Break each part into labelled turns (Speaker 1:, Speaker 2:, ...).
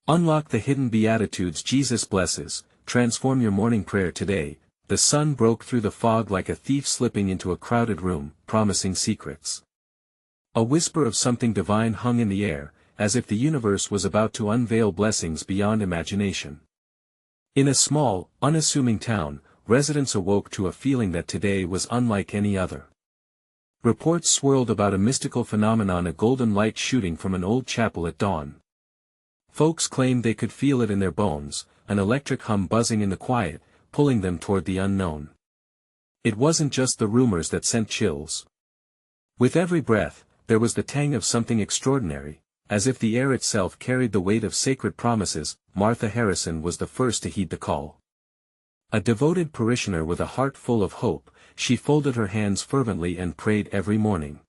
Speaker 1: Unlock the hidden Beatitudes Jesus blesses. Transform your morning prayer today. The sun broke through the fog like a thief slipping into a crowded room, promising secrets. A whisper of something divine hung in the air, as if the universe was about to unveil blessings beyond imagination. In a small, unassuming town, residents awoke to a feeling that today was unlike any other. Reports swirled about a mystical phenomenon, a golden light shooting from an old chapel at dawn. Folks claimed they could feel it in their bones, an electric hum buzzing in the quiet, pulling them toward the unknown. It wasn't just the rumors that sent chills. With every breath, there was the tang of something extraordinary, as if the air itself carried the weight of sacred promises. Martha Harrison was the first to heed the call. A devoted parishioner with a heart full of hope, she folded her hands fervently and prayed every morning.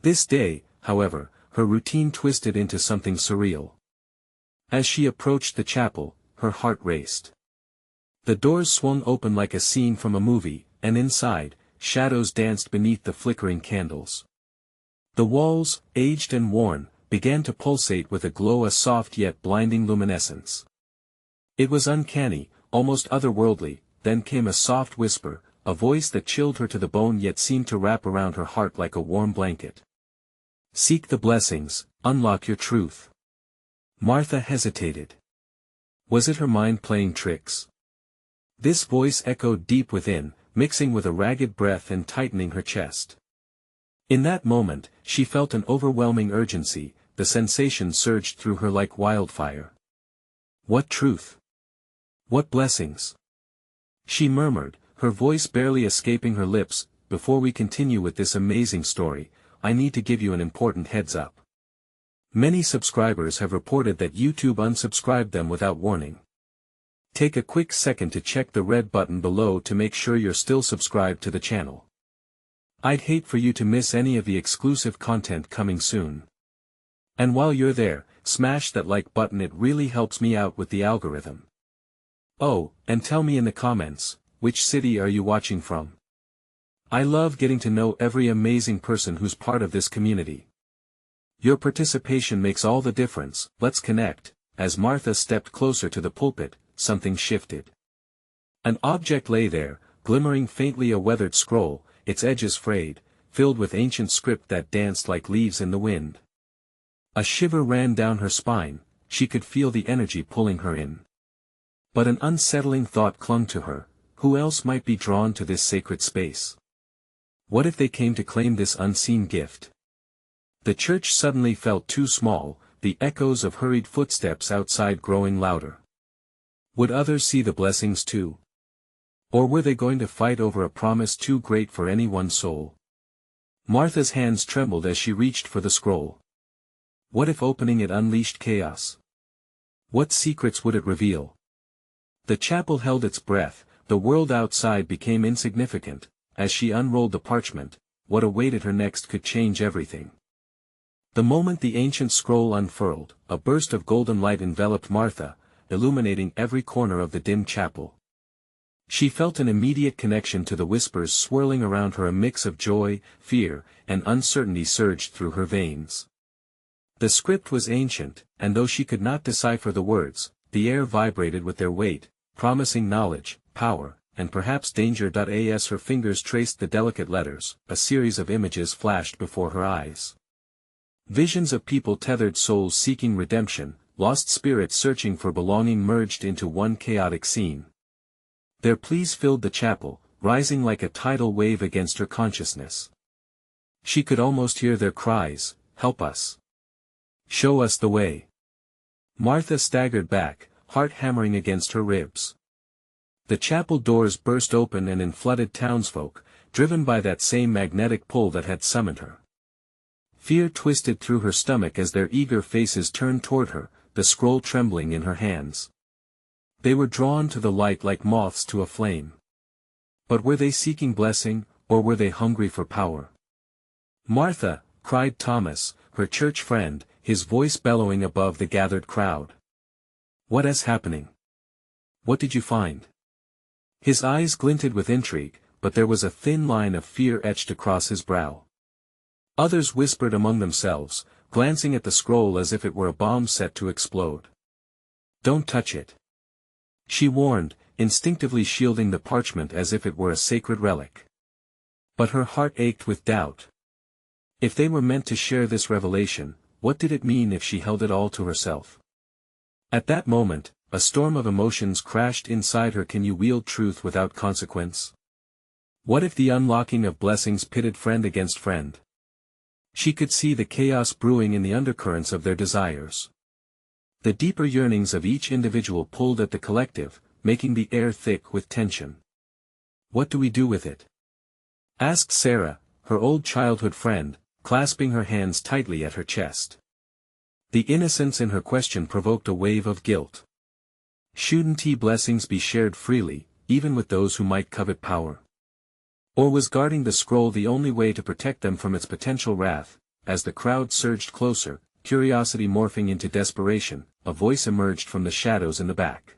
Speaker 1: This day, however, her routine twisted into something surreal. As she approached the chapel, her heart raced. The doors swung open like a scene from a movie, and inside, shadows danced beneath the flickering candles. The walls, aged and worn, began to pulsate with a glow, a soft yet blinding luminescence. It was uncanny, almost otherworldly. Then came a soft whisper, a voice that chilled her to the bone yet seemed to wrap around her heart like a warm blanket. Seek the blessings, unlock your truth. Martha hesitated. Was it her mind playing tricks? This voice echoed deep within, mixing with a ragged breath and tightening her chest. In that moment, she felt an overwhelming urgency. The sensation surged through her like wildfire. What truth? What blessings? She murmured, her voice barely escaping her lips. Before we continue with this amazing story, I need to give you an important heads up. Many subscribers have reported that YouTube unsubscribed them without warning. Take a quick second to check the red button below to make sure you're still subscribed to the channel. I'd hate for you to miss any of the exclusive content coming soon. And while you're there, smash that like button, it really helps me out with the algorithm. Oh, and tell me in the comments, which city are you watching from? I love getting to know every amazing person who's part of this community. Your participation makes all the difference. Let's connect. As Martha stepped closer to the pulpit, something shifted. An object lay there, glimmering faintly, a weathered scroll, its edges frayed, filled with ancient script that danced like leaves in the wind. A shiver ran down her spine, she could feel the energy pulling her in. But an unsettling thought clung to her: who else might be drawn to this sacred space? What if they came to claim this unseen gift? The church suddenly felt too small, the echoes of hurried footsteps outside growing louder. Would others see the blessings too? Or were they going to fight over a promise too great for any one soul? Martha's hands trembled as she reached for the scroll. What if opening it unleashed chaos? What secrets would it reveal? The chapel held its breath, the world outside became insignificant. As she unrolled the parchment, what awaited her next could change everything. The moment the ancient scroll unfurled, a burst of golden light enveloped Martha, illuminating every corner of the dim chapel. She felt an immediate connection to the whispers swirling around her. A mix of joy, fear, and uncertainty surged through her veins. The script was ancient, and though she could not decipher the words, the air vibrated with their weight, promising knowledge, power, and perhaps danger. As her fingers traced the delicate letters, a series of images flashed before her eyes. Visions of people, tethered souls seeking redemption, lost spirits searching for belonging merged into one chaotic scene. Their pleas filled the chapel, rising like a tidal wave against her consciousness. She could almost hear their cries, "Help us! Show us the way!" Martha staggered back, heart hammering against her ribs. The chapel doors burst open and in flooded townsfolk, driven by that same magnetic pull that had summoned her. Fear twisted through her stomach as their eager faces turned toward her, the scroll trembling in her hands. They were drawn to the light like moths to a flame. But were they seeking blessing, or were they hungry for power? "Martha!" cried Thomas, her church friend, his voice bellowing above the gathered crowd. "What is happening? What did you find?" His eyes glinted with intrigue, but there was a thin line of fear etched across his brow. Others whispered among themselves, glancing at the scroll as if it were a bomb set to explode. Don't touch it. She warned, instinctively shielding the parchment as if it were a sacred relic. But her heart ached with doubt. If they were meant to share this revelation, what did it mean if she held it all to herself? At that moment, a storm of emotions crashed inside her. Can you wield truth without consequence? What if the unlocking of blessings pitted friend against friend? She could see the chaos brewing in the undercurrents of their desires. The deeper yearnings of each individual pulled at the collective, making the air thick with tension. What do we do with it? Asked Sarah, her old childhood friend, clasping her hands tightly at her chest. The innocence in her question provoked a wave of guilt. Shouldn't blessings be shared freely, even with those who might covet power? Or was guarding the scroll the only way to protect them from its potential wrath? As the crowd surged closer, curiosity morphing into desperation, a voice emerged from the shadows in the back.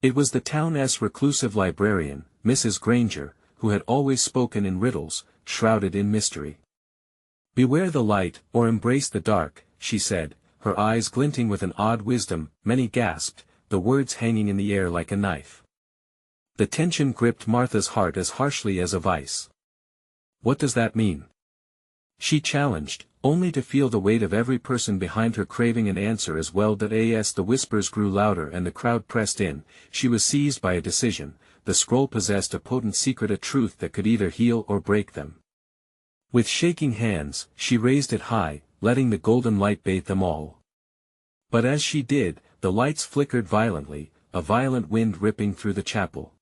Speaker 1: It was the town's reclusive librarian, Mrs. Granger, who had always spoken in riddles, shrouded in mystery. "Beware the light, or embrace the dark," she said, her eyes glinting with an odd wisdom. Many gasped, the words hanging in the air like a knife. The tension gripped Martha's heart as harshly as a vice. "What does that mean?" she challenged, only to feel the weight of every person behind her craving an answer as well. As the whispers grew louder and the crowd pressed in, she was seized by a decision. The scroll possessed a potent secret, a truth that could either heal or break them. With shaking hands, she raised it high, letting the golden light bathe them all. But as she did, the lights flickered violently, a violent wind ripping through the chapel.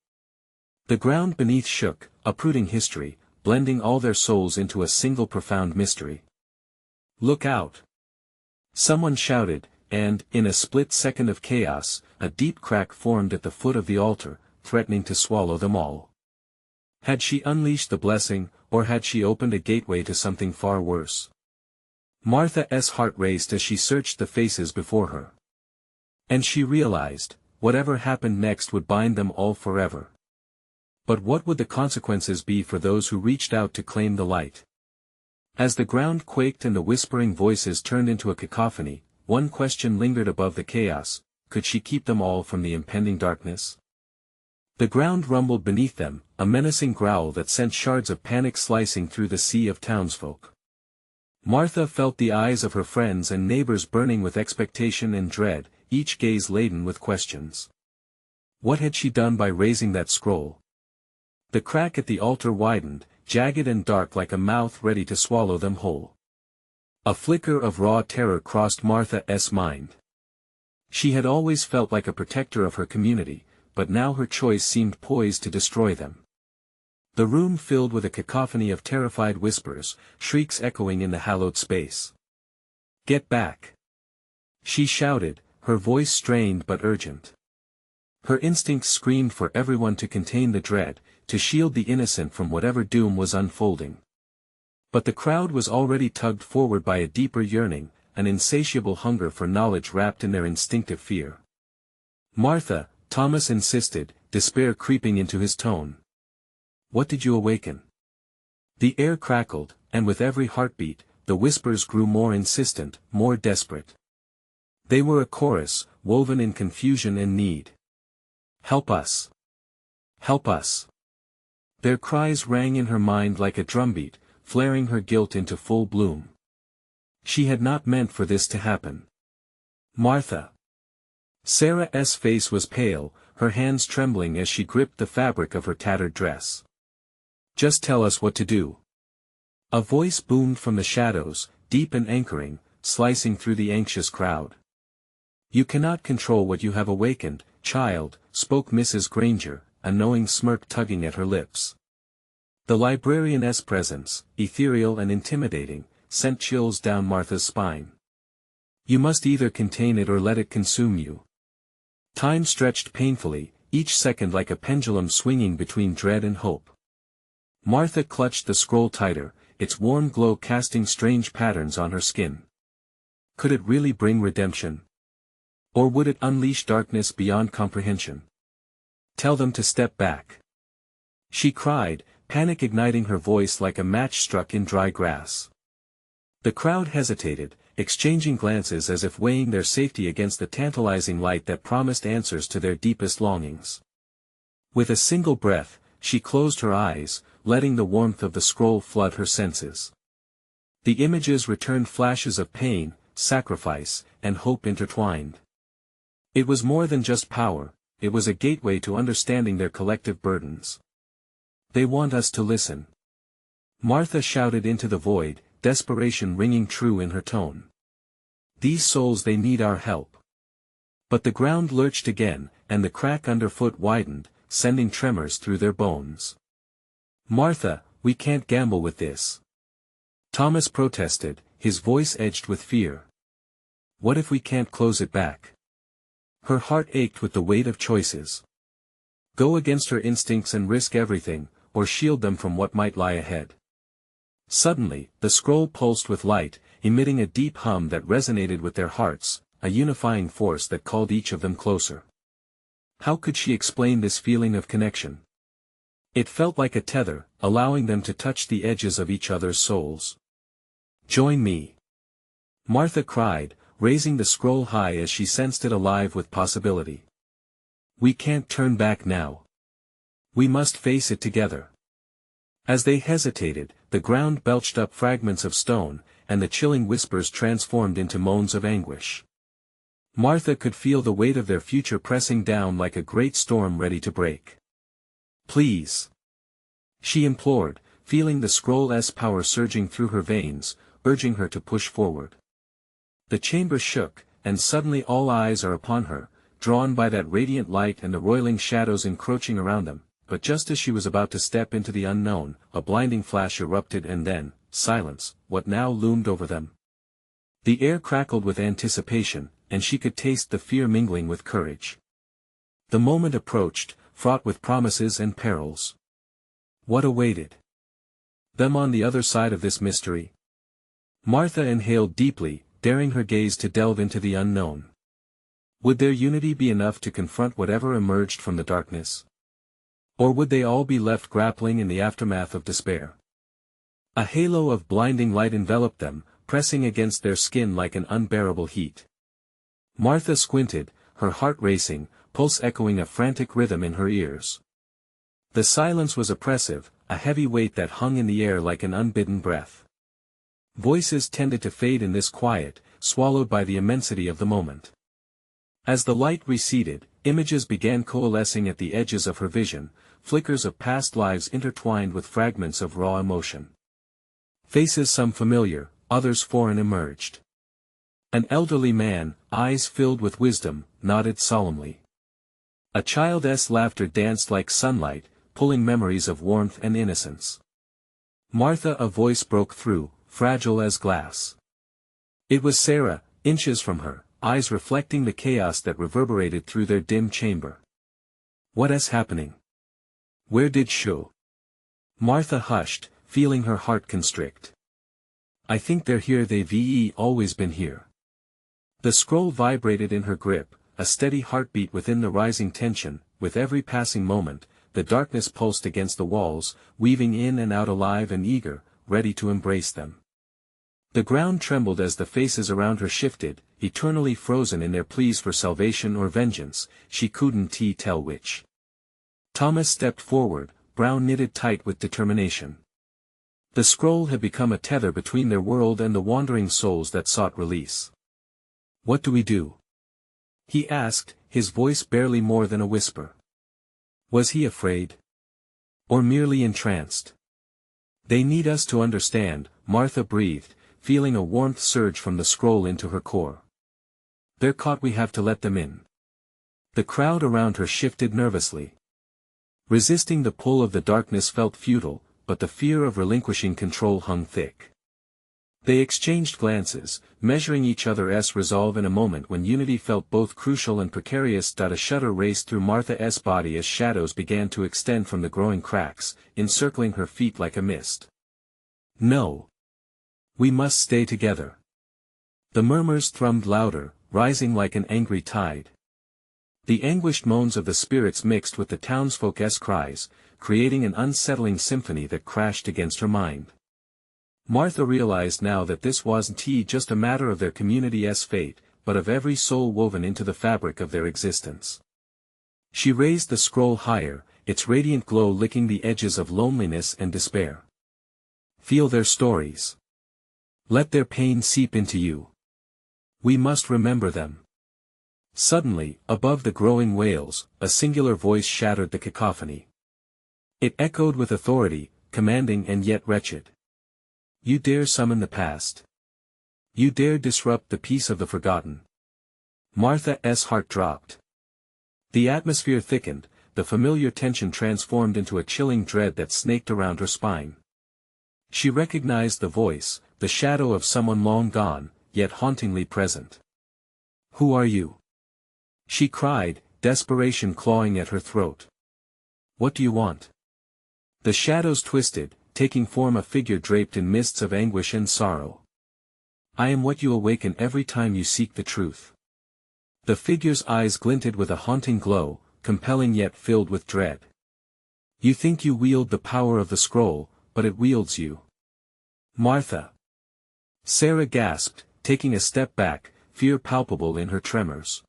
Speaker 1: The ground beneath shook, uprooting history, blending all their souls into a single profound mystery. "Look out!" someone shouted, and, in a split second of chaos, a deep crack formed at the foot of the altar, threatening to swallow them all. Had she unleashed the blessing, or had she opened a gateway to something far worse? Martha's heart raced as she searched the faces before her. And she realized, whatever happened next would bind them all forever. But what would the consequences be for those who reached out to claim the light? As the ground quaked and the whispering voices turned into a cacophony, one question lingered above the chaos: could she keep them all from the impending darkness? The ground rumbled beneath them, a menacing growl that sent shards of panic slicing through the sea of townsfolk. Martha felt the eyes of her friends and neighbors burning with expectation and dread, each gaze laden with questions. What had she done by raising that scroll? The crack at the altar widened, jagged and dark like a mouth ready to swallow them whole. A flicker of raw terror crossed Martha's mind. She had always felt like a protector of her community, but now her choice seemed poised to destroy them. The room filled with a cacophony of terrified whispers, shrieks echoing in the hallowed space. "Get back!" she shouted, her voice strained but urgent. Her instincts screamed for everyone to contain the dread, to shield the innocent from whatever doom was unfolding. But the crowd was already tugged forward by a deeper yearning, an insatiable hunger for knowledge wrapped in their instinctive fear. "Martha," Thomas insisted, despair creeping into his tone. "What did you awaken?" The air crackled, and with every heartbeat, the whispers grew more insistent, more desperate. They were a chorus, woven in confusion and need. "Help us! Help us!" Their cries rang in her mind like a drumbeat, flaring her guilt into full bloom. She had not meant for this to happen. "Martha!" Sarah's face was pale, her hands trembling as she gripped the fabric of her tattered dress. "Just tell us what to do." A voice boomed from the shadows, deep and anchoring, slicing through the anxious crowd. "You cannot control what you have awakened, child," spoke Mrs. Granger, a knowing smirk tugging at her lips. The librarian's presence, ethereal and intimidating, sent chills down Martha's spine. "You must either contain it or let it consume you." Time stretched painfully, each second like a pendulum swinging between dread and hope. Martha clutched the scroll tighter, its warm glow casting strange patterns on her skin. Could it really bring redemption? Or would it unleash darkness beyond comprehension? "Tell them to step back," she cried, panic igniting her voice like a match struck in dry grass. The crowd hesitated, exchanging glances as if weighing their safety against the tantalizing light that promised answers to their deepest longings. With a single breath, she closed her eyes, letting the warmth of the scroll flood her senses. The images returned flashes of pain, sacrifice, and hope intertwined. It was more than just power, it was a gateway to understanding their collective burdens. "They want us to listen," Martha shouted into the void, desperation ringing true in her tone. "These souls, they need our help." But the ground lurched again, and the crack underfoot widened, sending tremors through their bones. "Martha, we can't gamble with this," Thomas protested, his voice edged with fear. "What if we can't close it back?" Her heart ached with the weight of choices. Go against her instincts and risk everything, or shield them from what might lie ahead. Suddenly, the scroll pulsed with light, emitting a deep hum that resonated with their hearts, a unifying force that called each of them closer. How could she explain this feeling of connection? It felt like a tether, allowing them to touch the edges of each other's souls. "Join me," Martha cried, raising the scroll high as she sensed it alive with possibility. "We can't turn back now. We must face it together." As they hesitated, the ground belched up fragments of stone, and the chilling whispers transformed into moans of anguish. Martha could feel the weight of their future pressing down like a great storm ready to break. "Please," she implored, feeling the scroll's power surging through her veins, urging her to push forward. The chamber shook, and suddenly all eyes are upon her, drawn by that radiant light and the roiling shadows encroaching around them. But just as she was about to step into the unknown, a blinding flash erupted, and then, silence, what now loomed over them. The air crackled with anticipation, and she could taste the fear mingling with courage. The moment approached, fraught with promises and perils. What awaited them on the other side of this mystery? Martha inhaled deeply, daring her gaze to delve into the unknown. Would their unity be enough to confront whatever emerged from the darkness? Or would they all be left grappling in the aftermath of despair? A halo of blinding light enveloped them, pressing against their skin like an unbearable heat. Martha squinted, her heart racing, pulse echoing a frantic rhythm in her ears. The silence was oppressive, a heavy weight that hung in the air like an unbidden breath. Voices tended to fade in this quiet, swallowed by the immensity of the moment. As the light receded, images began coalescing at the edges of her vision, flickers of past lives intertwined with fragments of raw emotion. Faces, some familiar, others foreign, emerged. An elderly man, eyes filled with wisdom, nodded solemnly. A child's laughter danced like sunlight, pulling memories of warmth and innocence. Martha, a voice broke through, fragile as glass. It was Sarah, inches from her, eyes reflecting the chaos that reverberated through their dim chamber. "What is happening? Where did Shu?" Martha hushed, feeling her heart constrict. "I think they're here. They've always been here." The scroll vibrated in her grip, a steady heartbeat within the rising tension. With every passing moment, the darkness pulsed against the walls, weaving in and out alive and eager, ready to embrace them. The ground trembled as the faces around her shifted, eternally frozen in their pleas for salvation or vengeance, she couldn't tell which. Thomas stepped forward, brow knitted tight with determination. The scroll had become a tether between their world and the wandering souls that sought release. "What do we do?" he asked, his voice barely more than a whisper. Was he afraid? Or merely entranced? "They need us to understand," Martha breathed, feeling a warmth surge from the scroll into her core. "They're caught. We have to let them in." The crowd around her shifted nervously. Resisting the pull of the darkness felt futile, but the fear of relinquishing control hung thick. They exchanged glances, measuring each other's resolve in a moment when unity felt both crucial and precarious. A shudder raced through Martha's body as shadows began to extend from the growing cracks, encircling her feet like a mist. "No. We must stay together." The murmurs thrummed louder, rising like an angry tide. The anguished moans of the spirits mixed with the townsfolk's cries, creating an unsettling symphony that crashed against her mind. Martha realized now that this wasn't just a matter of their community's fate, but of every soul woven into the fabric of their existence. She raised the scroll higher, its radiant glow licking the edges of loneliness and despair. Feel their stories. Let their pain seep into you. We must remember them. Suddenly, above the growing wails, a singular voice shattered the cacophony. It echoed with authority, commanding and yet wretched. You dare summon the past. You dare disrupt the peace of the forgotten. Martha's heart dropped. The atmosphere thickened, the familiar tension transformed into a chilling dread that snaked around her spine. She recognized the voice, the shadow of someone long gone, yet hauntingly present. Who are you? She cried, desperation clawing at her throat. What do you want? The shadows twisted, taking form a figure draped in mists of anguish and sorrow. I am what you awaken every time you seek the truth. The figure's eyes glinted with a haunting glow, compelling yet filled with dread. You think you wield the power of the scroll, but it wields you. Martha. Sarah gasped, taking a step back, fear palpable in her tremors.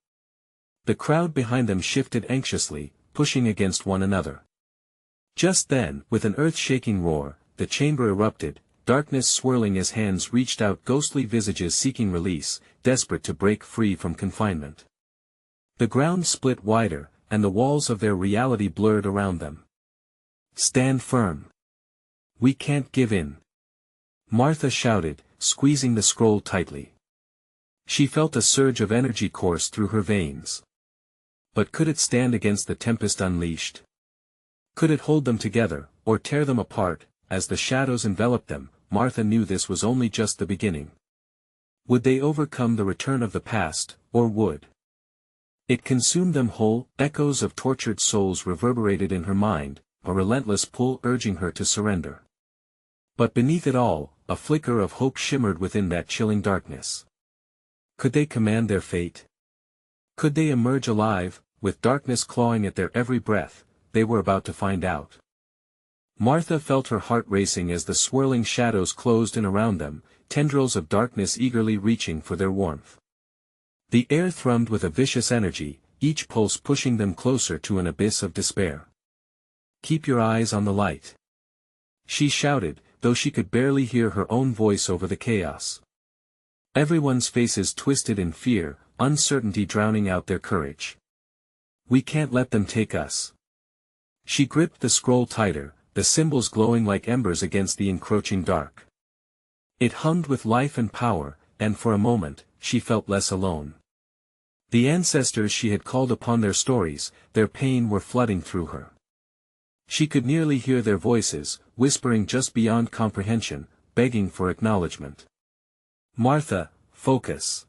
Speaker 1: The crowd behind them shifted anxiously, pushing against one another. Just then, with an earth-shaking roar, the chamber erupted, darkness swirling as hands reached out, ghostly visages seeking release, desperate to break free from confinement. The ground split wider, and the walls of their reality blurred around them. Stand firm. We can't give in. Martha shouted, squeezing the scroll tightly. She felt a surge of energy course through her veins. But could it stand against the tempest unleashed? Could it hold them together, or tear them apart? As the shadows enveloped them, Martha knew this was only just the beginning. Would they overcome the return of the past, or would it consume them whole? Echoes of tortured souls reverberated in her mind, a relentless pull urging her to surrender. But beneath it all, a flicker of hope shimmered within that chilling darkness. Could they command their fate? Could they emerge alive, with darkness clawing at their every breath? They were about to find out. Martha felt her heart racing as the swirling shadows closed in around them, tendrils of darkness eagerly reaching for their warmth. The air thrummed with a vicious energy, each pulse pushing them closer to an abyss of despair. Keep your eyes on the light. She shouted, though she could barely hear her own voice over the chaos. Everyone's faces twisted in fear, uncertainty drowning out their courage. We can't let them take us. She gripped the scroll tighter, the symbols glowing like embers against the encroaching dark. It hummed with life and power, and for a moment, she felt less alone. The ancestors she had called upon, their stories, their pain were flooding through her. She could nearly hear their voices, whispering just beyond comprehension, begging for acknowledgement. Martha, focus.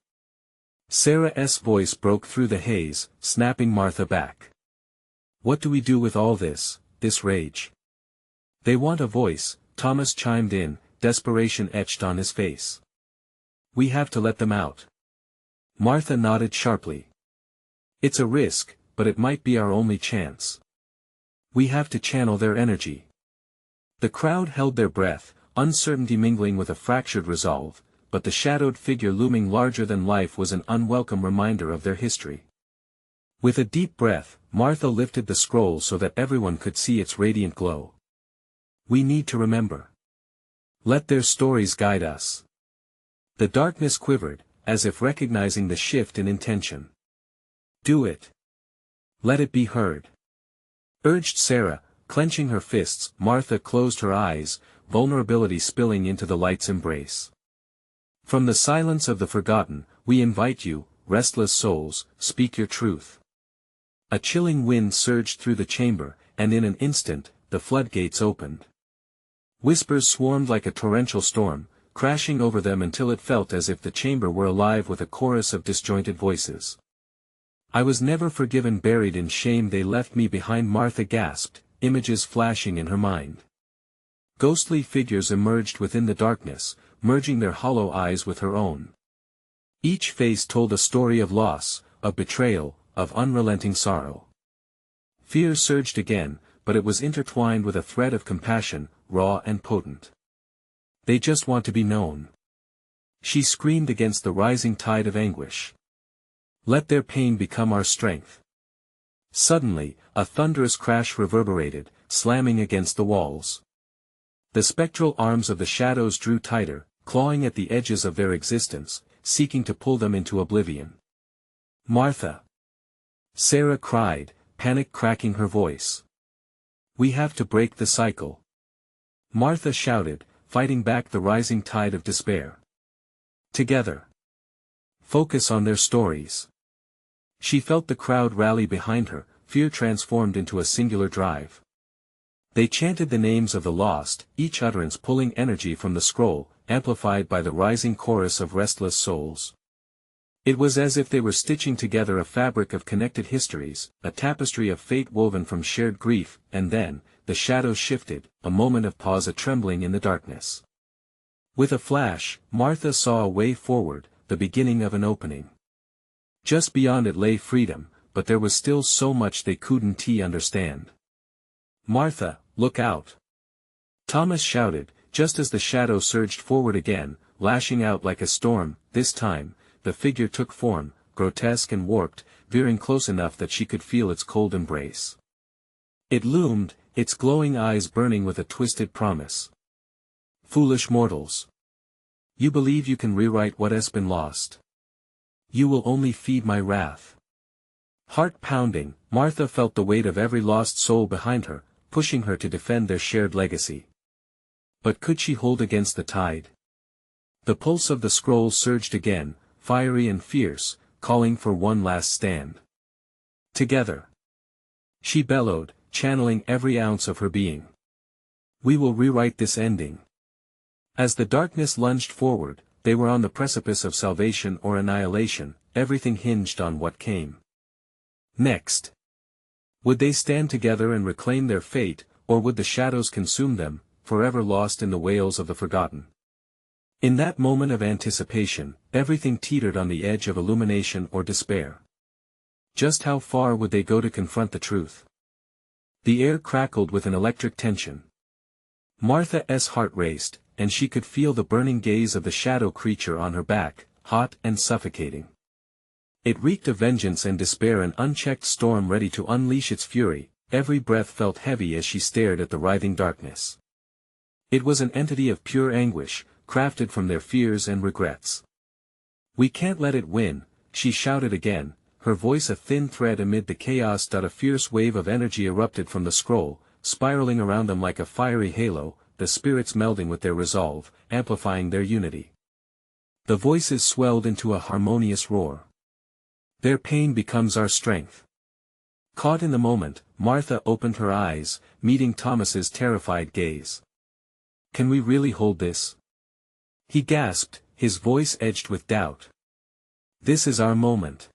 Speaker 1: Sarah's voice broke through the haze, snapping Martha back. What do we do with all this rage? They want a voice, Thomas chimed in, desperation etched on his face. We have to let them out. Martha nodded sharply. It's a risk, but it might be our only chance. We have to channel their energy. The crowd held their breath, uncertainty mingling with a fractured resolve, but the shadowed figure looming larger than life was an unwelcome reminder of their history. With a deep breath, Martha lifted the scroll so that everyone could see its radiant glow. We need to remember. Let their stories guide us. The darkness quivered, as if recognizing the shift in intention. Do it. Let it be heard. Urged Sarah, clenching her fists. Martha closed her eyes, vulnerability spilling into the light's embrace. From the silence of the forgotten, we invite you, restless souls, speak your truth. A chilling wind surged through the chamber, and in an instant, the floodgates opened. Whispers swarmed like a torrential storm, crashing over them until it felt as if the chamber were alive with a chorus of disjointed voices. I was never forgiven, buried in shame they left me behind, Martha gasped, images flashing in her mind. Ghostly figures emerged within the darkness, merging their hollow eyes with her own. Each face told a story of loss, of betrayal, of unrelenting sorrow. Fear surged again, but it was intertwined with a thread of compassion, raw and potent. They just want to be known. She screamed against the rising tide of anguish. Let their pain become our strength. Suddenly, a thunderous crash reverberated, slamming against the walls. The spectral arms of the shadows drew tighter, clawing at the edges of their existence, seeking to pull them into oblivion. Martha! Sarah cried, panic cracking her voice. We have to break the cycle. Martha shouted, fighting back the rising tide of despair. Together. Focus on their stories. She felt the crowd rally behind her, fear transformed into a singular drive. They chanted the names of the lost, each utterance pulling energy from the scroll, amplified by the rising chorus of restless souls. It was as if they were stitching together a fabric of connected histories, a tapestry of fate woven from shared grief, and then, the shadows shifted, a moment of pause, a trembling in the darkness. With a flash, Martha saw a way forward, the beginning of an opening. Just beyond it lay freedom, but there was still so much they couldn't understand. Martha, look out! Thomas shouted, just as the shadow surged forward again, lashing out like a storm. This time, the figure took form, grotesque and warped, veering close enough that she could feel its cold embrace. It loomed, its glowing eyes burning with a twisted promise. Foolish mortals! You believe you can rewrite what has been lost. You will only feed my wrath. Heart pounding, Martha felt the weight of every lost soul behind her, pushing her to defend their shared legacy. But could she hold against the tide? The pulse of the scroll surged again, fiery and fierce, calling for one last stand. Together. She bellowed, channeling every ounce of her being. We will rewrite this ending. As the darkness lunged forward, they were on the precipice of salvation or annihilation, everything hinged on what came next. Would they stand together and reclaim their fate, or would the shadows consume them, forever lost in the wails of the forgotten? In that moment of anticipation, everything teetered on the edge of illumination or despair. Just how far would they go to confront the truth? The air crackled with an electric tension. Martha's heart raced, and she could feel the burning gaze of the shadow creature on her back, hot and suffocating. It reeked of vengeance and despair, an unchecked storm ready to unleash its fury. Every breath felt heavy as she stared at the writhing darkness. It was an entity of pure anguish, crafted from their fears and regrets. We can't let it win, she shouted again, her voice a thin thread amid the chaos. A fierce wave of energy erupted from the scroll, spiraling around them like a fiery halo, the spirits melding with their resolve, amplifying their unity. The voices swelled into a harmonious roar. Their pain becomes our strength. Caught in the moment, Martha opened her eyes, meeting Thomas's terrified gaze. Can we really hold this? He gasped, his voice edged with doubt. This is our moment.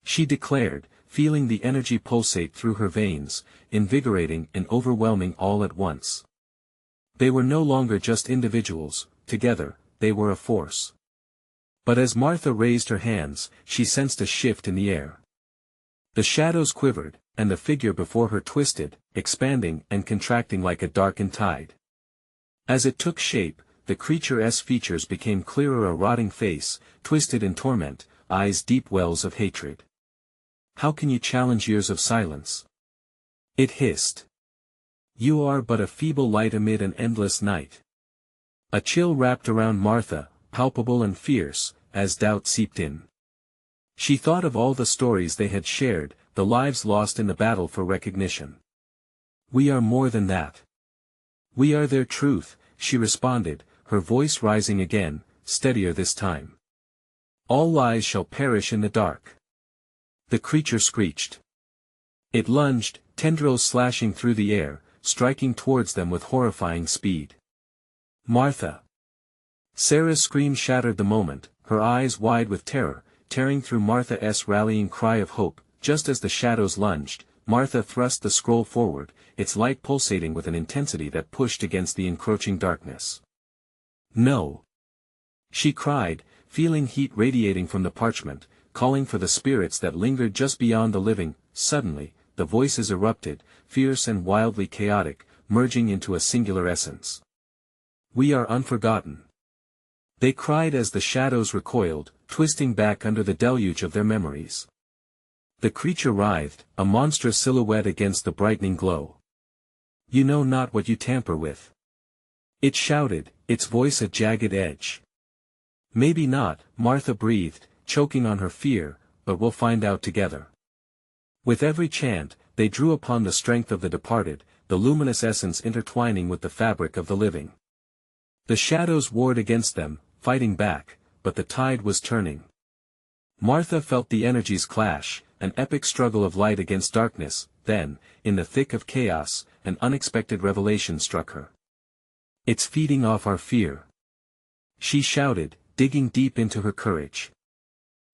Speaker 1: She declared, feeling the energy pulsate through her veins, invigorating and overwhelming all at once. They were no longer just individuals, together, they were a force. But as Martha raised her hands, she sensed a shift in the air. The shadows quivered, and the figure before her twisted, expanding and contracting like a darkened tide. As it took shape, the creature's features became clearer, a rotting face, twisted in torment, eyes deep wells of hatred. How can you challenge years of silence? It hissed. You are but a feeble light amid an endless night. A chill wrapped around Martha, palpable and fierce, as doubt seeped in. She thought of all the stories they had shared, the lives lost in the battle for recognition. We are more than that. We are their truth, she responded, her voice rising again, steadier this time. All lies shall perish in the dark. The creature screeched. It lunged, tendrils slashing through the air, striking towards them with horrifying speed. Martha! Sarah's scream shattered the moment, her eyes wide with terror, tearing through Martha's rallying cry of hope. Just as the shadows lunged, Martha thrust the scroll forward, its light pulsating with an intensity that pushed against the encroaching darkness. No! She cried, feeling heat radiating from the parchment, calling for the spirits that lingered just beyond the living. Suddenly, the voices erupted, fierce and wildly chaotic, merging into a singular essence. We are unforgotten. They cried as the shadows recoiled, twisting back under the deluge of their memories. The creature writhed, a monstrous silhouette against the brightening glow. You know not what you tamper with. It shouted, its voice a jagged edge. Maybe not, Martha breathed, choking on her fear, but we'll find out together. With every chant, they drew upon the strength of the departed, the luminous essence intertwining with the fabric of the living. The shadows warred against them, fighting back, but the tide was turning. Martha felt the energies clash, an epic struggle of light against darkness, then, in the thick of chaos, an unexpected revelation struck her. It's feeding off our fear. She shouted, digging deep into her courage.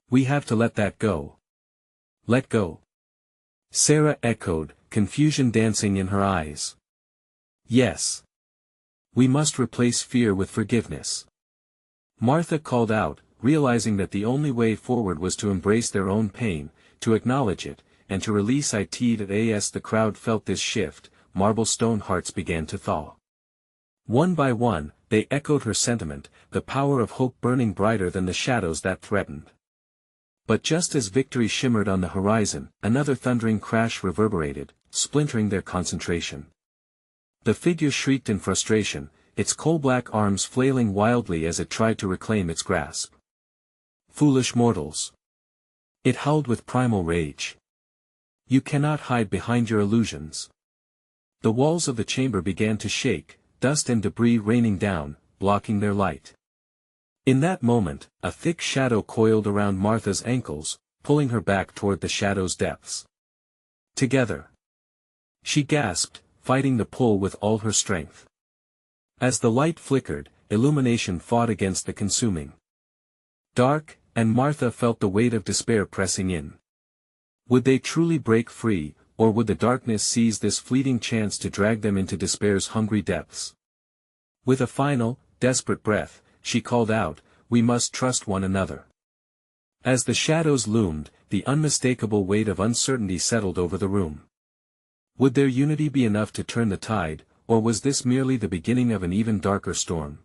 Speaker 1: We have to let that go. Let go. Sarah echoed, confusion dancing in her eyes. Yes. We must replace fear with forgiveness. Martha called out, realizing that the only way forward was to embrace their own pain, to acknowledge it, and to release it. As the crowd felt this shift, marble stone hearts began to thaw. One by one, they echoed her sentiment, the power of hope burning brighter than the shadows that threatened. But just as victory shimmered on the horizon, another thundering crash reverberated, splintering their concentration. The figure shrieked in frustration, its coal-black arms flailing wildly as it tried to reclaim its grasp. Foolish mortals! It howled with primal rage. You cannot hide behind your illusions. The walls of the chamber began to shake, dust and debris raining down, blocking their light. In that moment, a thick shadow coiled around Martha's ankles, pulling her back toward the shadow's depths. Together. She gasped, fighting the pull with all her strength. As the light flickered, illumination fought against the consuming dark, and Martha felt the weight of despair pressing in. Would they truly break free, or would the darkness seize this fleeting chance to drag them into despair's hungry depths? With a final, desperate breath, she called out, "We must trust one another." As the shadows loomed, the unmistakable weight of uncertainty settled over the room. Would their unity be enough to turn the tide, or was this merely the beginning of an even darker storm?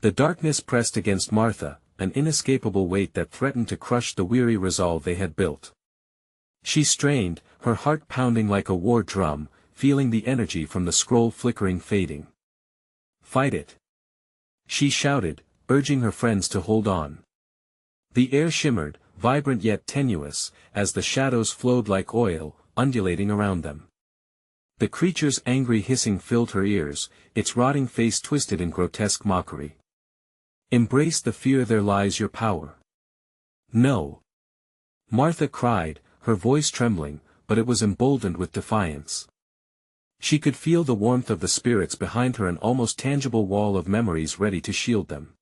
Speaker 1: The darkness pressed against Martha, an inescapable weight that threatened to crush the weary resolve they had built. She strained, her heart pounding like a war drum, feeling the energy from the scroll flickering fading. "Fight it!" she shouted, urging her friends to hold on. The air shimmered, vibrant yet tenuous, as the shadows flowed like oil, undulating around them. The creature's angry hissing filled her ears, its rotting face twisted in grotesque mockery. "Embrace the fear, there lies your power." "No!" Martha cried, her voice trembling, but it was emboldened with defiance. She could feel the warmth of the spirits behind her, an almost tangible wall of memories ready to shield them.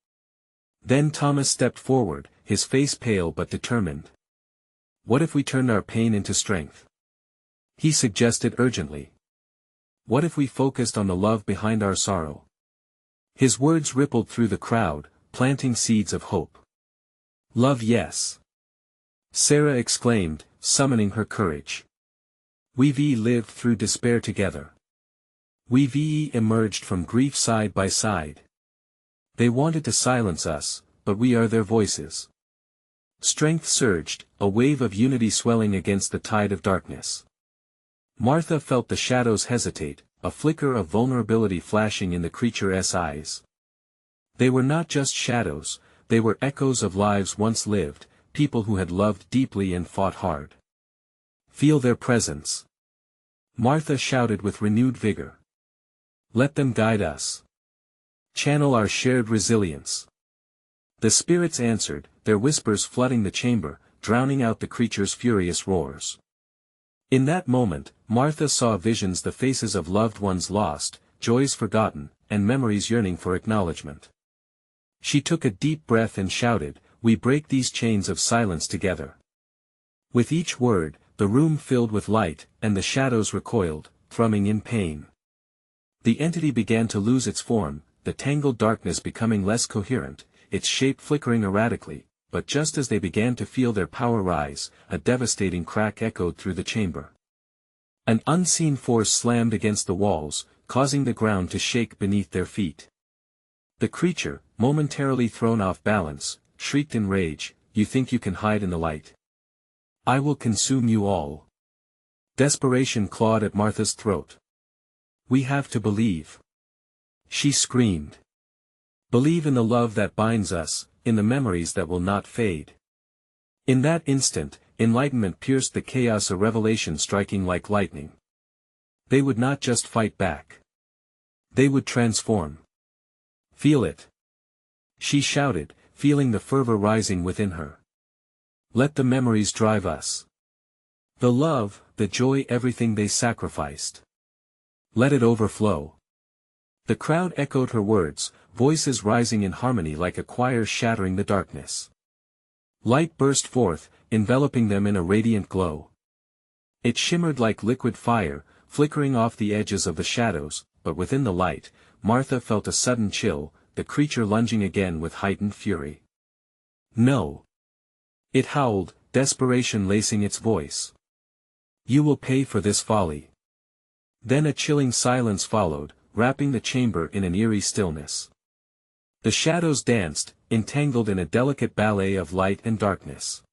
Speaker 1: Then Thomas stepped forward, his face pale but determined. "What if we turned our pain into strength?" he suggested urgently. "What if we focused on the love behind our sorrow?" His words rippled through the crowd, planting seeds of hope. "Love, yes!" Sarah exclaimed, summoning her courage. "We've lived through despair together. We've emerged from grief side by side. They wanted to silence us, but we are their voices." Strength surged, a wave of unity swelling against the tide of darkness. Martha felt the shadows hesitate, a flicker of vulnerability flashing in the creature's eyes. They were not just shadows, they were echoes of lives once lived, people who had loved deeply and fought hard. "Feel their presence," Martha shouted with renewed vigor. "Let them guide us. Channel our shared resilience." The spirits answered, their whispers flooding the chamber, drowning out the creature's furious roars. In that moment, Martha saw visions, the faces of loved ones lost, joys forgotten, and memories yearning for acknowledgement. She took a deep breath and shouted, "We break these chains of silence together." With each word, the room filled with light, and the shadows recoiled, thrumming in pain. The entity began to lose its form, the tangled darkness becoming less coherent, its shape flickering erratically, but just as they began to feel their power rise, a devastating crack echoed through the chamber. An unseen force slammed against the walls, causing the ground to shake beneath their feet. The creature, momentarily thrown off balance, shrieked in rage, "You think you can hide in the light? I will consume you all." Desperation clawed at Martha's throat. "We have to believe," she screamed. "Believe in the love that binds us, in the memories that will not fade." In that instant, enlightenment pierced the chaos, a revelation striking like lightning. They would not just fight back. They would transform. "Feel it!" she shouted, feeling the fervor rising within her. "Let the memories drive us. The love, the joy, everything they sacrificed. Let it overflow." The crowd echoed her words, voices rising in harmony like a choir shattering the darkness. Light burst forth, enveloping them in a radiant glow. It shimmered like liquid fire, flickering off the edges of the shadows, but within the light, Martha felt a sudden chill, the creature lunging again with heightened fury. "No!" it howled, desperation lacing its voice. "You will pay for this folly." Then a chilling silence followed, wrapping the chamber in an eerie stillness. The shadows danced, entangled in a delicate ballet of light and darkness.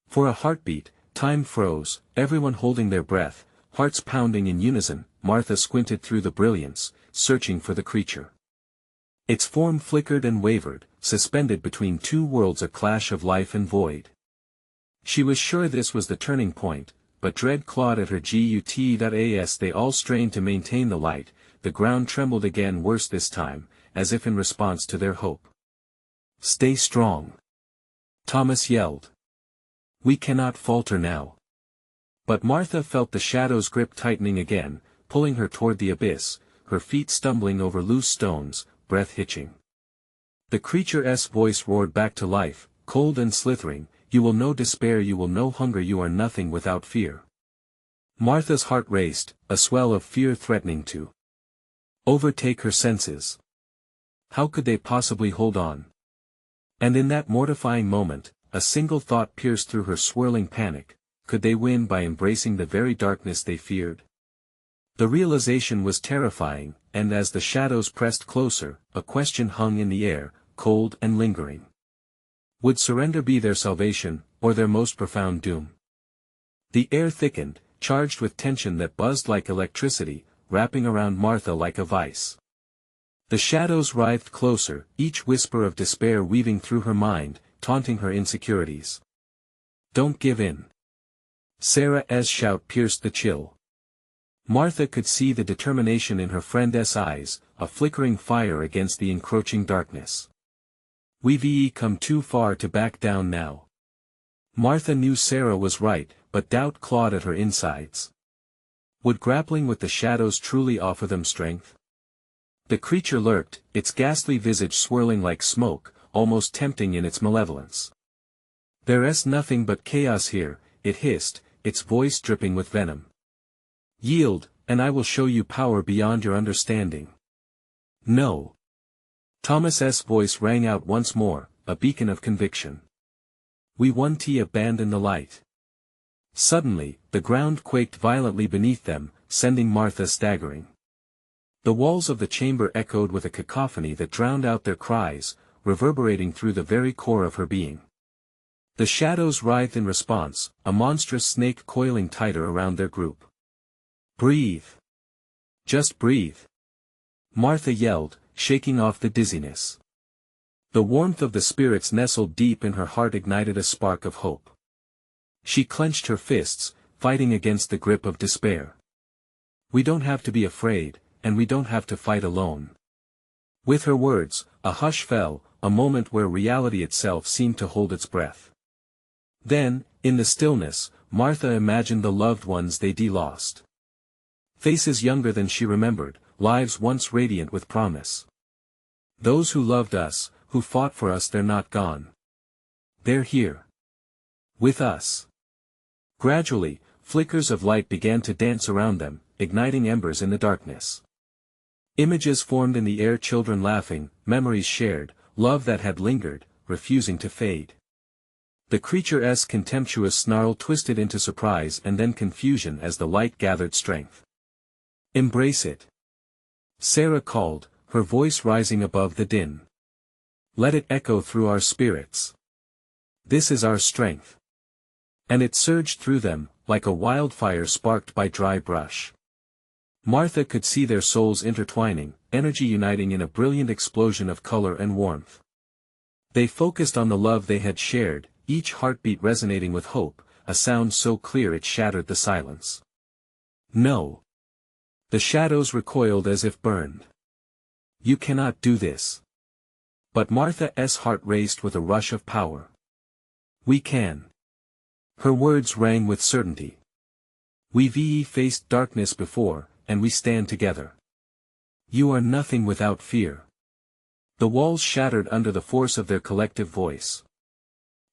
Speaker 1: For a heartbeat, time froze, everyone holding their breath, hearts pounding in unison. Martha squinted through the brilliance, searching for the creature. Its form flickered and wavered, suspended between two worlds, a clash of life and void. She was sure this was the turning point, but dread clawed at her gut. As they all strained to maintain the light, the ground trembled again, worse this time, as if in response to their hope. "Stay strong!" Thomas yelled. "We cannot falter now." But Martha felt the shadow's grip tightening again, pulling her toward the abyss, her feet stumbling over loose stones, breath hitching. The creature's voice roared back to life, cold and slithering, "You will know despair, you will know hunger, you are nothing without fear." Martha's heart raced, a swell of fear threatening to overtake her senses. How could they possibly hold on? And in that mortifying moment, a single thought pierced through her swirling panic: could they win by embracing the very darkness they feared? The realization was terrifying, and as the shadows pressed closer, a question hung in the air, cold and lingering. Would surrender be their salvation, or their most profound doom? The air thickened, charged with tension that buzzed like electricity, wrapping around Martha like a vice. The shadows writhed closer, each whisper of despair weaving through her mind, taunting her insecurities. "Don't give in." Sarah's shout pierced the chill. Martha could see the determination in her friend's eyes, a flickering fire against the encroaching darkness. "We've come too far to back down now." Martha knew Sarah was right, but doubt clawed at her insides. Would grappling with the shadows truly offer them strength? The creature lurked, its ghastly visage swirling like smoke, almost tempting in its malevolence. "There's nothing but chaos here," it hissed, its voice dripping with venom. "Yield, and I will show you power beyond your understanding." "No." Thomas's voice rang out once more, a beacon of conviction. "We won't abandon the light." Suddenly, the ground quaked violently beneath them, sending Martha staggering. The walls of the chamber echoed with a cacophony that drowned out their cries, reverberating through the very core of her being. The shadows writhed in response, a monstrous snake coiling tighter around their group. "Breathe. Just breathe," Martha yelled, shaking off the dizziness. The warmth of the spirits nestled deep in her heart ignited a spark of hope. She clenched her fists, fighting against the grip of despair. "We don't have to be afraid, and we don't have to fight alone." With her words, a hush fell, a moment where reality itself seemed to hold its breath. Then, in the stillness, Martha imagined the loved ones they'd lost. Faces younger than she remembered, lives once radiant with promise. Those who loved us, who fought for us, they're not gone. They're here. With us. Gradually, flickers of light began to dance around them, igniting embers in the darkness. Images formed in the air, children laughing, memories shared, love that had lingered, refusing to fade. The creature's contemptuous snarl twisted into surprise and then confusion as the light gathered strength. "Embrace it," Sarah called, her voice rising above the din. Let it echo through our spirits. This is our strength. And it surged through them, like a wildfire sparked by dry brush. Martha could see their souls intertwining, energy uniting in a brilliant explosion of color and warmth. They focused on the love they had shared, each heartbeat resonating with hope, a sound so clear it shattered the silence. No. The shadows recoiled as if burned. You cannot do this. But Martha's heart raced with a rush of power. We can. Her words rang with certainty. We've faced darkness before, and we stand together. You are nothing without fear. The walls shattered under the force of their collective voice.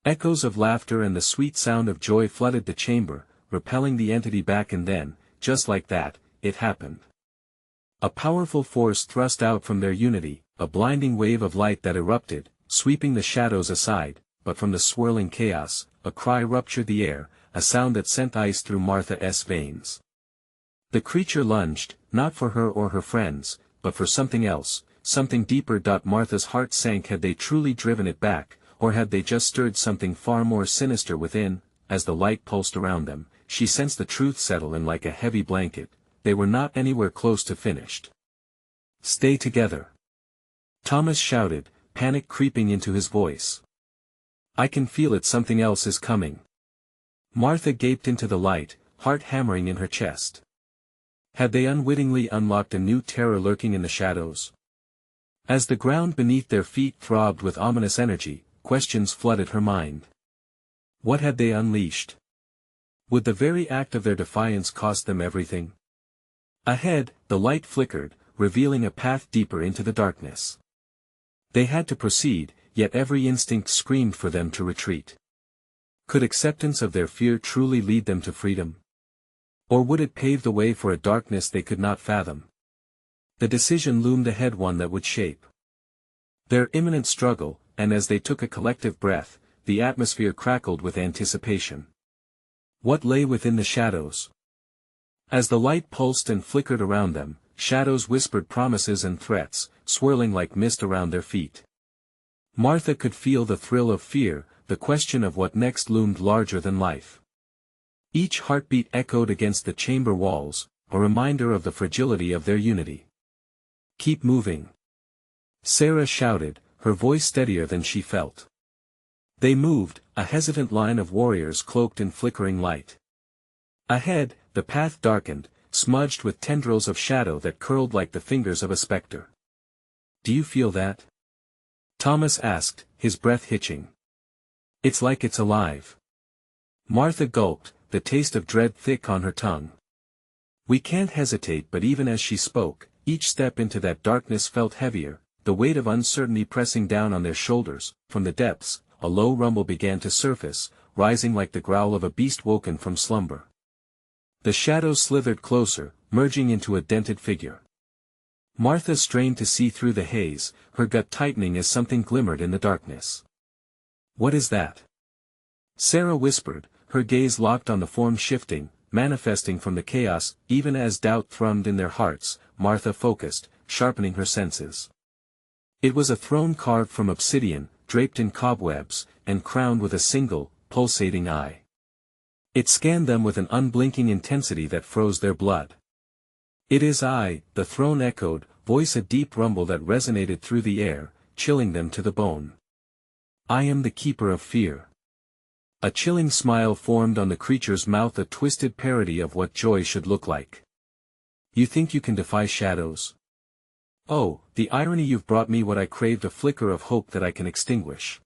Speaker 1: Echoes of laughter and the sweet sound of joy flooded the chamber, repelling the entity back, and then, just like that, it happened. A powerful force thrust out from their unity, a blinding wave of light that erupted, sweeping the shadows aside, but from the swirling chaos, a cry ruptured the air, a sound that sent ice through Martha's veins. The creature lunged, not for her or her friends, but for something else, something deeper. Martha's heart sank. Had they truly driven it back, or had they just stirred something far more sinister within? As the light pulsed around them, she sensed the truth settle in like a heavy blanket. They were not anywhere close to finished. Stay together. Thomas shouted, panic creeping into his voice. I can feel it. Something else is coming. Martha gaped into the light, heart hammering in her chest. Had they unwittingly unlocked a new terror lurking in the shadows? As the ground beneath their feet throbbed with ominous energy, questions flooded her mind. What had they unleashed? Would the very act of their defiance cost them everything? Ahead, the light flickered, revealing a path deeper into the darkness. They had to proceed, yet every instinct screamed for them to retreat. Could acceptance of their fear truly lead them to freedom? Or would it pave the way for a darkness they could not fathom? The decision loomed ahead, one that would shape their imminent struggle, and as they took a collective breath, the atmosphere crackled with anticipation. What lay within the shadows? As the light pulsed and flickered around them, shadows whispered promises and threats, swirling like mist around their feet. Martha could feel the thrill of fear, the question of what next loomed larger than life. Each heartbeat echoed against the chamber walls, a reminder of the fragility of their unity. Keep moving. Sarah shouted, her voice steadier than she felt. They moved, a hesitant line of warriors cloaked in flickering light. Ahead, the path darkened, smudged with tendrils of shadow that curled like the fingers of a specter. Do you feel that? Thomas asked, his breath hitching. It's like it's alive. Martha gulped, the taste of dread thick on her tongue. We can't hesitate. But even as she spoke, each step into that darkness felt heavier, the weight of uncertainty pressing down on their shoulders. From the depths, a low rumble began to surface, rising like the growl of a beast woken from slumber. The shadows slithered closer, merging into a dented figure. Martha strained to see through the haze, her gut tightening as something glimmered in the darkness. What is that? Sarah whispered, her gaze locked on the form shifting, manifesting from the chaos. Even as doubt thrummed in their hearts, Martha focused, sharpening her senses. It was a throne carved from obsidian, draped in cobwebs, and crowned with a single, pulsating eye. It scanned them with an unblinking intensity that froze their blood. It is I, the throne echoed, voice a deep rumble that resonated through the air, chilling them to the bone. I am the keeper of fear. A chilling smile formed on the creature's mouth, a twisted parody of what joy should look like. You think you can defy shadows? Oh, the irony! You've brought me what I craved, a flicker of hope that I can extinguish.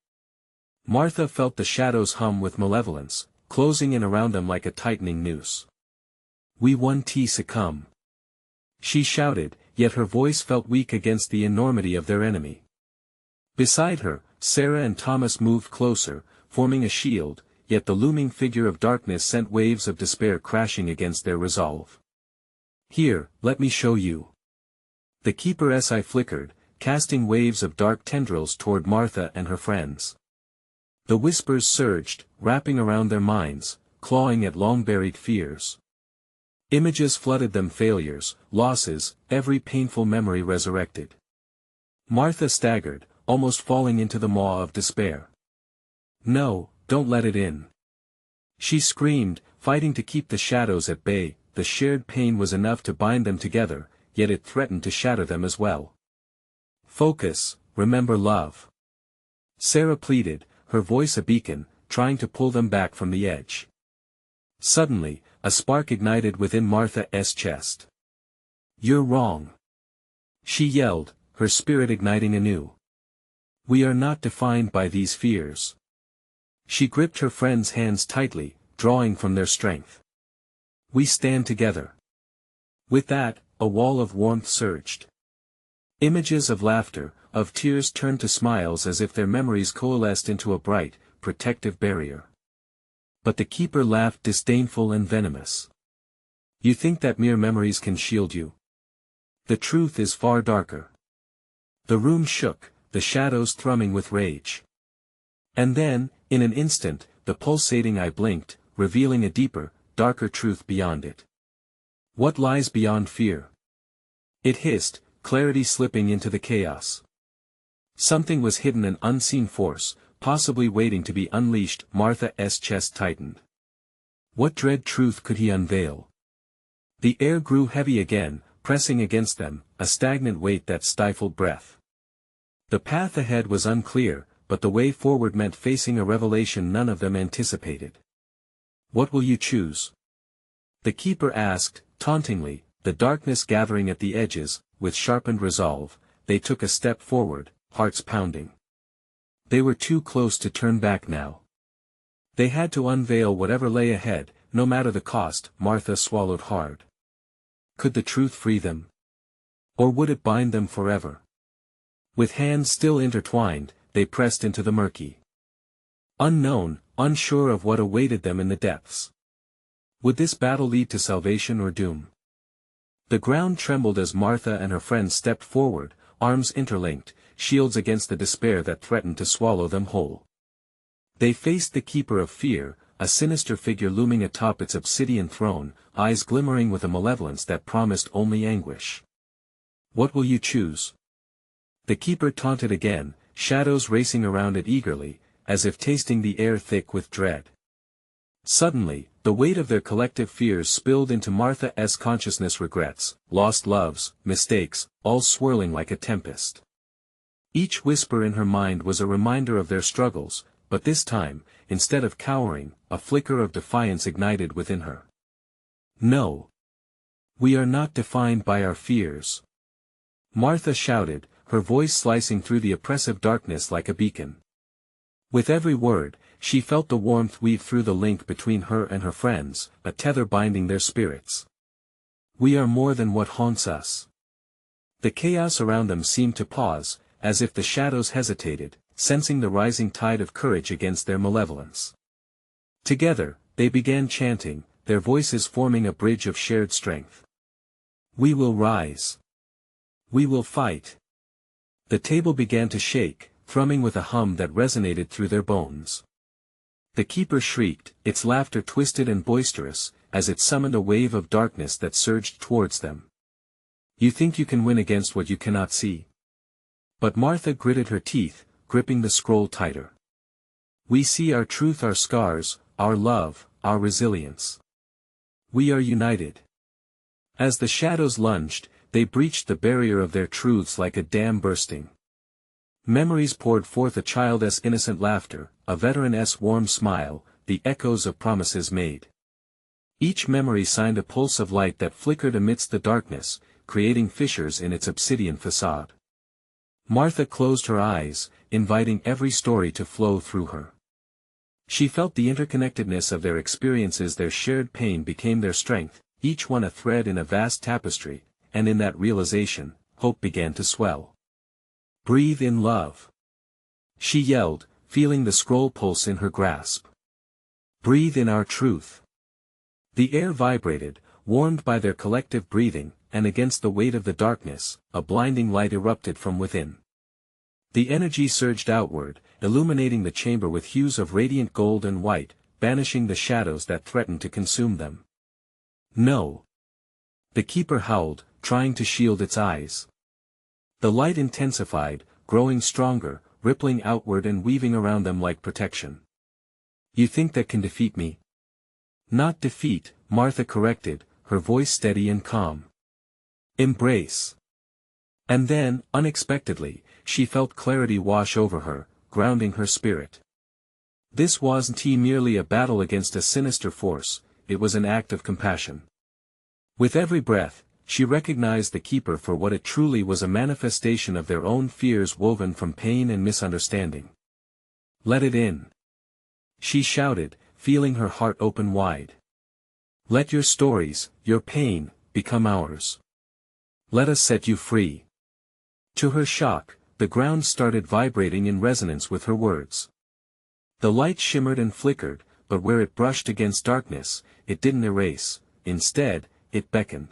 Speaker 1: Martha felt the shadows hum with malevolence, closing in around them like a tightening noose. We won't succumb. She shouted, yet her voice felt weak against the enormity of their enemy. Beside her, Sarah and Thomas moved closer, forming a shield, yet the looming figure of darkness sent waves of despair crashing against their resolve. Here, let me show you. The keeper's eye flickered, casting waves of dark tendrils toward Martha and her friends. The whispers surged, wrapping around their minds, clawing at long-buried fears. Images flooded them, failures, losses, every painful memory resurrected. Martha staggered, almost falling into the maw of despair. "No, don't let it in!" she screamed, fighting to keep the shadows at bay. The shared pain was enough to bind them together, yet it threatened to shatter them as well. "Focus, remember love," Sarah pleaded, her voice a beacon, trying to pull them back from the edge. Suddenly, a spark ignited within Martha's chest. "You're wrong!" she yelled, her spirit igniting anew. "We are not defined by these fears." She gripped her friend's hands tightly, drawing from their strength. "We stand together." With that, a wall of warmth surged. Images of laughter, of tears turned to smiles as if their memories coalesced into a bright, protective barrier. But the keeper laughed, disdainful and venomous. "You think that mere memories can shield you? The truth is far darker." The room shook, the shadows thrumming with rage. And then, in an instant, the pulsating eye blinked, revealing a deeper, darker truth beyond it. "What lies beyond fear?" it hissed, clarity slipping into the chaos. Something was hidden, an unseen force, possibly waiting to be unleashed. Martha's chest tightened. What dread truth could he unveil? The air grew heavy again, pressing against them, a stagnant weight that stifled breath. The path ahead was unclear, but the way forward meant facing a revelation none of them anticipated. "What will you choose?" the keeper asked, tauntingly, the darkness gathering at the edges. With sharpened resolve, they took a step forward, hearts pounding. They were too close to turn back now. They had to unveil whatever lay ahead, no matter the cost. Martha swallowed hard. Could the truth free them? Or would it bind them forever? With hands still intertwined, they pressed into the murky unknown, unsure of what awaited them in the depths. Would this battle lead to salvation or doom? The ground trembled as Martha and her friends stepped forward, arms interlinked, shields against the despair that threatened to swallow them whole. They faced the keeper of fear, a sinister figure looming atop its obsidian throne, eyes glimmering with a malevolence that promised only anguish. "What will you choose?" the keeper taunted again, shadows racing around it eagerly, as if tasting the air thick with dread. Suddenly, the weight of their collective fears spilled into Martha's consciousness, regrets, lost loves, mistakes, all swirling like a tempest. Each whisper in her mind was a reminder of their struggles, but this time, instead of cowering, a flicker of defiance ignited within her. "No. We are not defined by our fears," Martha shouted, her voice slicing through the oppressive darkness like a beacon. With every word, she felt the warmth weave through the link between her and her friends, a tether binding their spirits. "We are more than what haunts us." The chaos around them seemed to pause, as if the shadows hesitated, sensing the rising tide of courage against their malevolence. Together, they began chanting, their voices forming a bridge of shared strength. "We will rise. We will fight." The table began to shake, thrumming with a hum that resonated through their bones. The keeper shrieked, its laughter twisted and boisterous, as it summoned a wave of darkness that surged towards them. "You think you can win against what you cannot see?" But Martha gritted her teeth, gripping the scroll tighter. "We see our truth, our scars, our love, our resilience. We are united." As the shadows lunged, they breached the barrier of their truths like a dam bursting. Memories poured forth, a child's innocent laughter, a veteran's warm smile, the echoes of promises made. Each memory signed a pulse of light that flickered amidst the darkness, creating fissures in its obsidian facade. Martha closed her eyes, inviting every story to flow through her. She felt the interconnectedness of their experiences, their shared pain became their strength, each one a thread in a vast tapestry, and in that realization, hope began to swell. "Breathe in love," she yelled, feeling the scroll pulse in her grasp. "Breathe in our truth." The air vibrated, warmed by their collective breathing, and against the weight of the darkness, a blinding light erupted from within. The energy surged outward, illuminating the chamber with hues of radiant gold and white, banishing the shadows that threatened to consume them. "No!" the keeper howled, trying to shield its eyes. The light intensified, growing stronger, rippling outward and weaving around them like protection. You think that can defeat me? Not defeat, Martha corrected, her voice steady and calm. Embrace. And then, unexpectedly, she felt clarity wash over her, grounding her spirit. This wasn't merely a battle against a sinister force, it was an act of compassion. With every breath, she recognized the keeper for what it truly was, a manifestation of their own fears woven from pain and misunderstanding. Let it in. She shouted, feeling her heart open wide. Let your stories, your pain, become ours. Let us set you free. To her shock, the ground started vibrating in resonance with her words. The light shimmered and flickered, but where it brushed against darkness, it didn't erase, instead, it beckoned.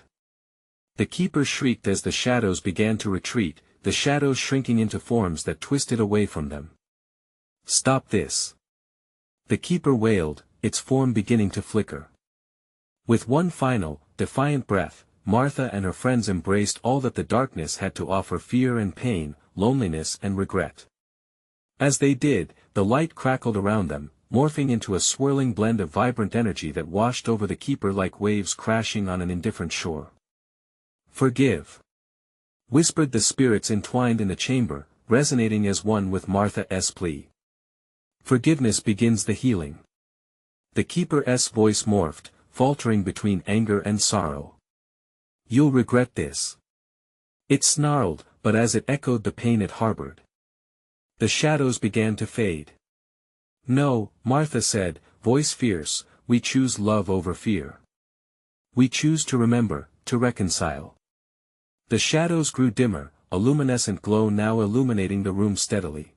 Speaker 1: The keeper shrieked as the shadows began to retreat, the shadows shrinking into forms that twisted away from them. Stop this. The keeper wailed, its form beginning to flicker. With one final, defiant breath, Martha and her friends embraced all that the darkness had to offer: fear and pain, loneliness and regret. As they did, the light crackled around them, morphing into a swirling blend of vibrant energy that washed over the keeper like waves crashing on an indifferent shore. Forgive. Whispered the spirits entwined in the chamber, resonating as one with Martha's plea. Forgiveness begins the healing. The keeper's voice morphed, faltering between anger and sorrow. You'll regret this. It snarled, but as it echoed the pain it harbored, the shadows began to fade. No, Martha said, voice fierce, we choose love over fear. We choose to remember, to reconcile. The shadows grew dimmer, a luminescent glow now illuminating the room steadily.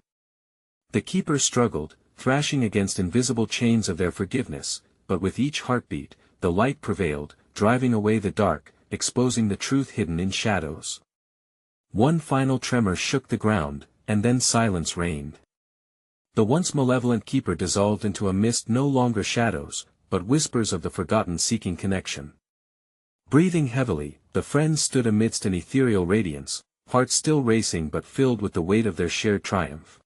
Speaker 1: The keeper struggled, thrashing against invisible chains of their forgiveness, but with each heartbeat, the light prevailed, driving away the dark, exposing the truth hidden in shadows. One final tremor shook the ground, and then silence reigned. The once malevolent keeper dissolved into a mist, no longer shadows, but whispers of the forgotten seeking connection. Breathing heavily, the friends stood amidst an ethereal radiance, hearts still racing but filled with the weight of their shared triumph.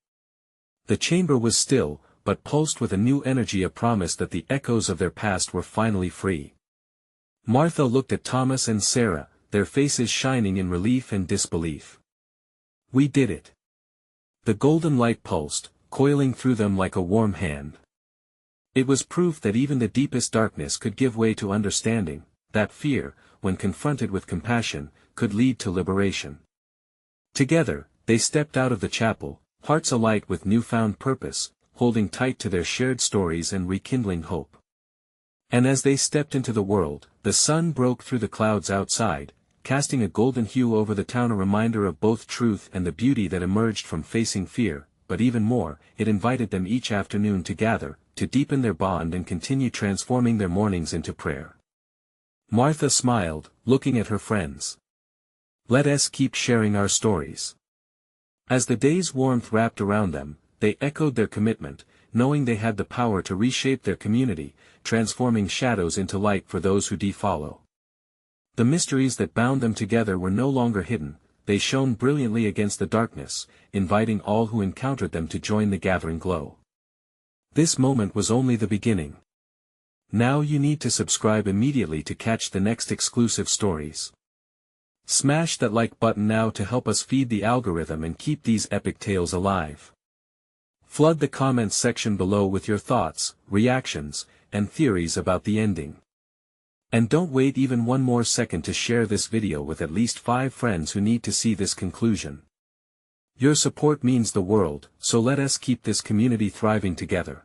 Speaker 1: The chamber was still, but pulsed with a new energy, a promise that the echoes of their past were finally free. Martha looked at Thomas and Sarah, their faces shining in relief and disbelief. We did it. The golden light pulsed, coiling through them like a warm hand. It was proof that even the deepest darkness could give way to understanding, that fear, when confronted with compassion, could lead to liberation. Together, they stepped out of the chapel, hearts alight with newfound purpose, holding tight to their shared stories and rekindling hope. And as they stepped into the world, the sun broke through the clouds outside, casting a golden hue over the town, a reminder of both truth and the beauty that emerged from facing fear, but even more, it invited them each afternoon to gather, to deepen their bond and continue transforming their mornings into prayer. Martha smiled, looking at her friends. Let us keep sharing our stories. As the day's warmth wrapped around them, they echoed their commitment, knowing they had the power to reshape their community, transforming shadows into light for those who follow. The mysteries that bound them together were no longer hidden, they shone brilliantly against the darkness, inviting all who encountered them to join the gathering glow. This moment was only the beginning. Now you need to subscribe immediately to catch the next exclusive stories. Smash that like button now to help us feed the algorithm and keep these epic tales alive. Flood the comments section below with your thoughts, reactions, and theories about the ending. And don't wait even one more second to share this video with at least 5 friends who need to see this conclusion. Your support means the world, so let us keep this community thriving together.